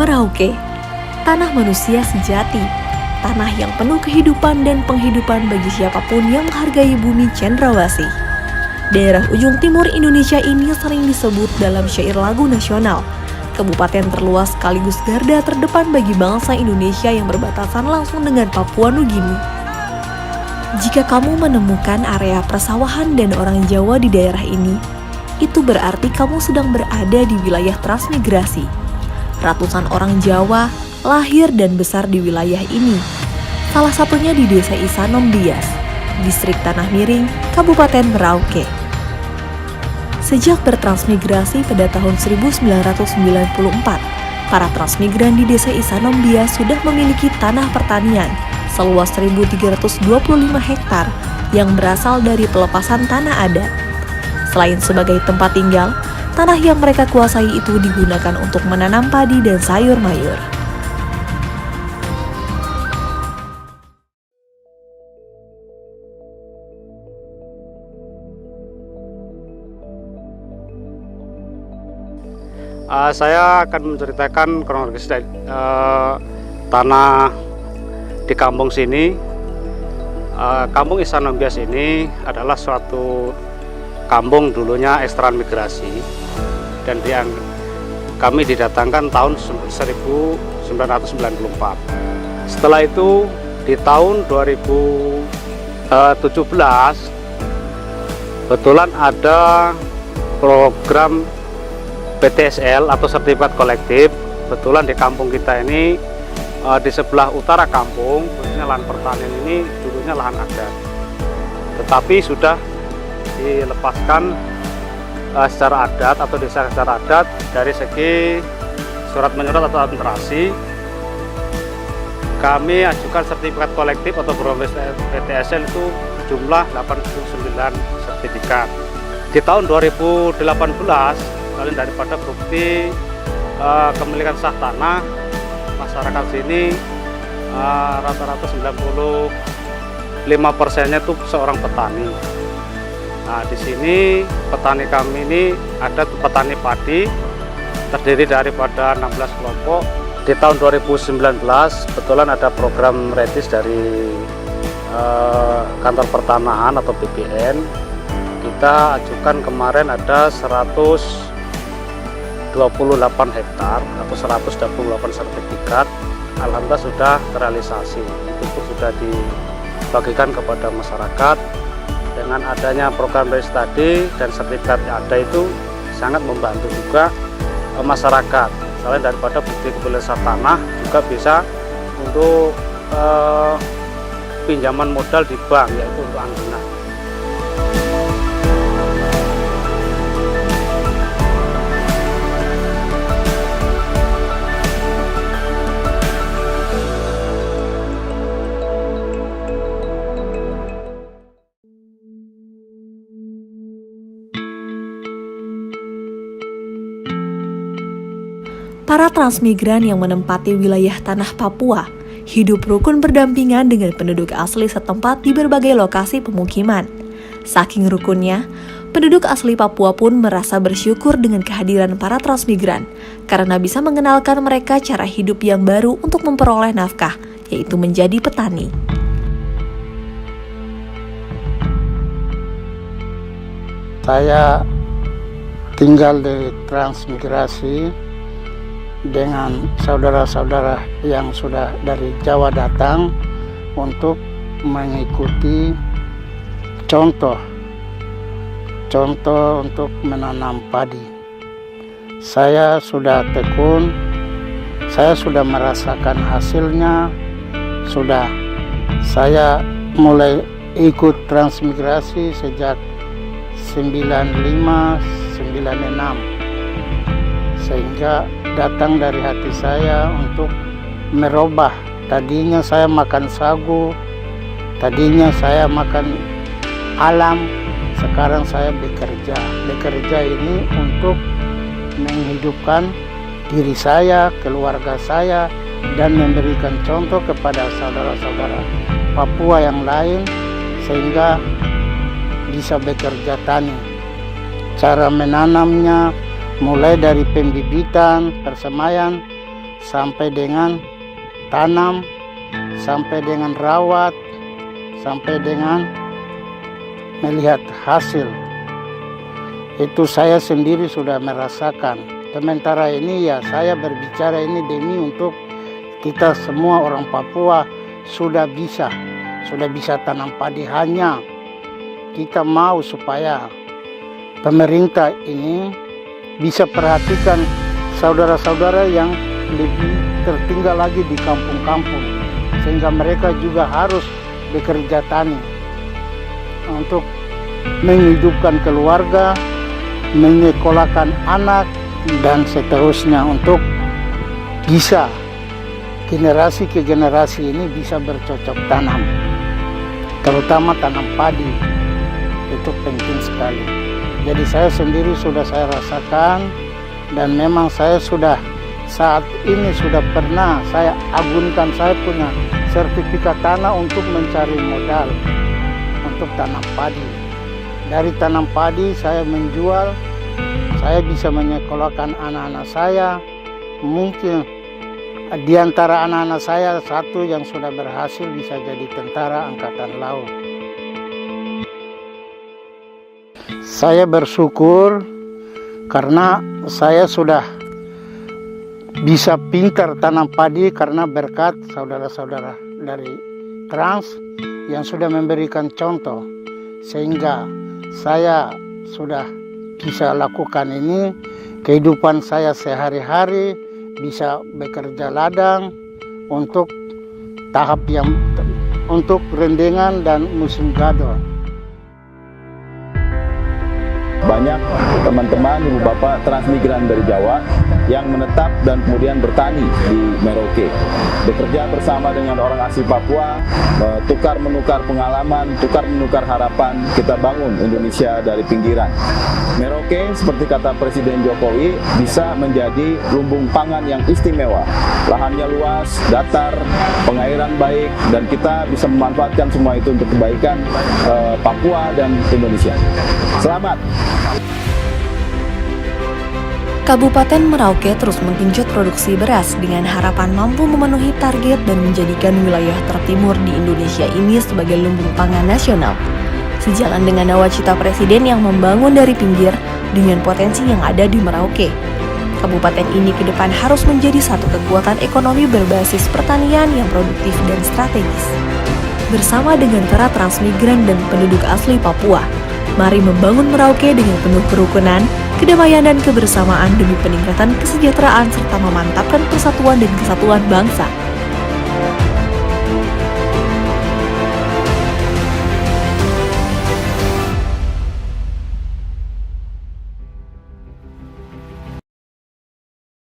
Merauke, tanah manusia sejati, tanah yang penuh kehidupan dan penghidupan bagi siapapun yang menghargai bumi cendrawasih. Daerah ujung timur Indonesia ini sering disebut dalam syair lagu nasional, kabupaten terluas sekaligus garda terdepan bagi bangsa Indonesia yang berbatasan langsung dengan Papua Nugini. Jika kamu menemukan area persawahan dan orang Jawa di daerah ini, itu berarti kamu sedang berada di wilayah transmigrasi. Ratusan orang Jawa lahir dan besar di wilayah ini. Salah satunya di Desa Isanom Bias, Distrik Tanah Miring, Kabupaten Merauke. Sejak bertransmigrasi pada tahun 1994, para transmigran di Desa Isanom Bias sudah memiliki tanah pertanian seluas 1.325 hektar yang berasal dari pelepasan tanah adat. Selain sebagai tempat tinggal, tanah yang mereka kuasai itu digunakan untuk menanam padi dan sayur mayur. Saya akan menceritakan kronologis tanah di kampung sini. Kampung Isanom Bias ini adalah suatu kampung dulunya ekstransmigrasi dan kami didatangkan tahun 1994. Setelah itu di tahun 2017 kebetulan ada program PTSL atau sertifikat kolektif. Kebetulan di kampung kita ini di sebelah utara kampung, khususnya lahan pertanian ini dulunya lahan adat, tetapi sudah dilepaskan secara adat atau desa secara adat. Dari segi surat menyurat atau administrasi, kami ajukan sertifikat kolektif atau program PTSL itu jumlah 89 sertifikat. Di tahun 2018, kalian daripada bukti kepemilikan sah tanah, masyarakat sini rata-rata 95%-nya itu seorang petani. Nah, di sini petani kami ini ada petani padi, terdiri daripada 16 kelompok. Di tahun 2019 kebetulan ada program redis dari kantor pertanahan atau BPN. Kita ajukan kemarin ada 128 hektar atau 128 sertifikat. Alhamdulillah sudah terrealisasi. Itu pun sudah dibagikan kepada masyarakat. Dengan adanya program redis tadi dan sertifikat yang ada itu sangat membantu juga masyarakat. Selain daripada bukti kepemilikan tanah, juga bisa untuk pinjaman modal di bank, yaitu untuk anggaran. Para transmigran yang menempati wilayah tanah Papua hidup rukun berdampingan dengan penduduk asli setempat di berbagai lokasi pemukiman. Saking rukunnya, penduduk asli Papua pun merasa bersyukur dengan kehadiran para transmigran karena bisa mengenalkan mereka cara hidup yang baru untuk memperoleh nafkah, yaitu menjadi petani. Saya tinggal di transmigrasi dengan saudara-saudara yang sudah dari Jawa datang untuk mengikuti contoh untuk menanam padi. Saya sudah tekun, saya sudah merasakan hasilnya, saya mulai ikut transmigrasi sejak 95-96, sehingga datang dari hati saya untuk merubah. Tadinya saya makan sagu, tadinya saya makan alam, sekarang saya bekerja. Bekerja ini untuk menghidupkan diri saya, keluarga saya, dan memberikan contoh kepada saudara-saudara Papua yang lain sehingga bisa bekerja tani. Cara menanamnya mulai dari pembibitan, persemaian, sampai dengan tanam, sampai dengan rawat, sampai dengan melihat hasil. Itu saya sendiri sudah merasakan. Sementara ini ya saya berbicara ini demi untuk kita semua orang Papua sudah bisa tanam padi. Hanya kita mau supaya pemerintah ini bisa perhatikan saudara-saudara yang lebih tertinggal lagi di kampung-kampung, sehingga mereka juga harus bekerja tani untuk menghidupkan keluarga, menyekolahkan anak, dan seterusnya untuk bisa generasi ke generasi ini bisa bercocok tanam, terutama tanam padi. Itu penting sekali. Jadi saya sendiri sudah saya rasakan, dan memang saya sudah saat ini sudah pernah saya agunkan saya punya sertifikat tanah untuk mencari modal untuk tanam padi. Dari tanam padi saya menjual, saya bisa menyekolahkan anak-anak saya. Mungkin di antara anak-anak saya satu yang sudah berhasil bisa jadi tentara angkatan laut. Saya bersyukur karena saya sudah bisa pintar tanam padi karena berkat saudara-saudara dari Trans yang sudah memberikan contoh, sehingga saya sudah bisa lakukan ini. Kehidupan saya sehari-hari bisa bekerja ladang untuk tahap yang untuk rendengan dan musim gadol. Banyak teman-teman, ibu bapak transmigran dari Jawa yang menetap dan kemudian bertani di Merauke. Bekerja bersama dengan orang asli Papua, tukar menukar pengalaman, tukar menukar harapan, kita bangun Indonesia dari pinggiran. Merauke, seperti kata Presiden Jokowi, bisa menjadi lumbung pangan yang istimewa. Lahannya luas, datar, pengairan baik, dan kita bisa memanfaatkan semua itu untuk kebaikan Papua dan Indonesia. Selamat! Kabupaten Merauke terus menggenjot produksi beras dengan harapan mampu memenuhi target dan menjadikan wilayah tertimur di Indonesia ini sebagai lumbung pangan nasional. Sejalan dengan nawacita Presiden yang membangun dari pinggir dengan potensi yang ada di Merauke. Kabupaten ini ke depan harus menjadi satu kekuatan ekonomi berbasis pertanian yang produktif dan strategis. Bersama dengan para transmigran dan penduduk asli Papua, mari membangun Merauke dengan penuh kerukunan, kedamaian dan kebersamaan demi peningkatan kesejahteraan serta memantapkan persatuan dan kesatuan bangsa.